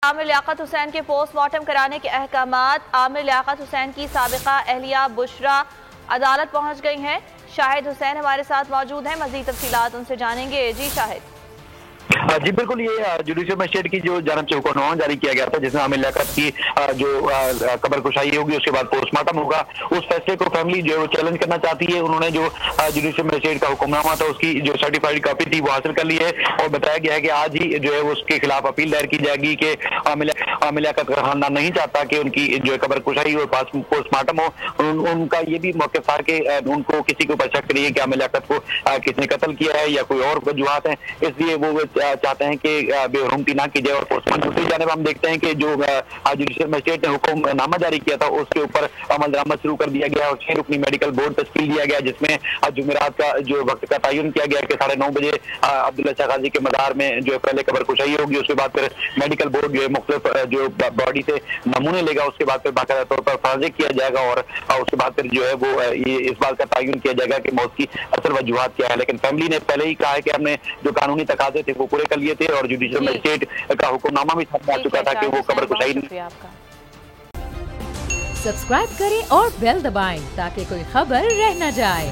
عامر لیاقت حسین کے post mortem کرانے کے احکامات۔ عامر لیاقت حسین کی سابقہ اہلیہ بشرا عدالت پہنچ گئی ہیں۔ شاہد حسین ہمارے ساتھ موجود ہیں، مزید تفصیلات ان سے جانیں گے۔ جی شاہد۔ جی بالکل، یہ جوڈیشل مجسٹریٹ کی جو جانب سے حکم نامہ جاری کیا گیا تھا جس میں عامر لیاقت کی جو قبر کشائی ہوگی اس کے بعد پوسٹ مارٹم ہوگا، اس فیصلے کو فیملی جو ہے وہ چیلنج کرنا چاہتی ہے۔ انہوں نے جو جوڈیشل مجسٹریٹ کا حکم نامہ تھا اس کی جو سرٹیفائیڈ کاپی تھی وہ حاصل کر لی ہے اور بتایا گیا ہے کہ آج ہی جو ہے اس کے خلاف اپیل دائر کی جائے گی کہ عامر لیاقت کا خاندان نہیں چاہتا کہ ان کی جو ہے قبر کشائی اور پوسٹ مارٹم ہو۔ ان کا یہ بھی موقف تھا کہ ان کو کسی کے اوپر شک نہیں ہے کہ عامر لیاقت کو کس نے قتل کیا ہے یا کوئی اور وجوہات ہیں، اس لیے وہ چاہتے ہیں کہ بے حرمتی نہ کی جائے اور پوسٹ مارٹم۔ دوسری جانب ہم دیکھتے ہیں کہ جو جوڈیشل مجسٹریٹ نے حکم نامہ جاری کیا تھا اس کے اوپر عمل درآمد شروع کر دیا گیا اور 6 رکنی میڈیکل بورڈ تشکیل دیا گیا جس میں جمعرات کا جو وقت کا تعین کیا گیا کہ 9:30 بجے عبداللہ شاہ غازی کے مزار میں جو ہے پہلے قبر کشائی ہوگی، اس کے بعد پھر میڈیکل بورڈ جو ہے مختلف جو باڈی سے نمونے لے گا، اس کے بعد پھر باقاعدہ طور پر فارغ کیا جائے گا اور اس کے بعد پھر جو ہے وہ اس بات کا تعین کیا جائے گا کہ موت کی اصل وجوہات کیا ہے۔ لیکن فیملی نے پہلے ہی کہا ہے کہ ہم نے جو قانونی تقاضے تھے وہ پورے کر لیے تھے اور جوڈیشل مجسٹریٹ کا حکم نامہ بھی سامنے آ چکا تھا کہ وہ قبر کشائی۔ سبسکرائب کریں اور بیل دبائیں تاکہ کوئی خبر رہ نہ جائے۔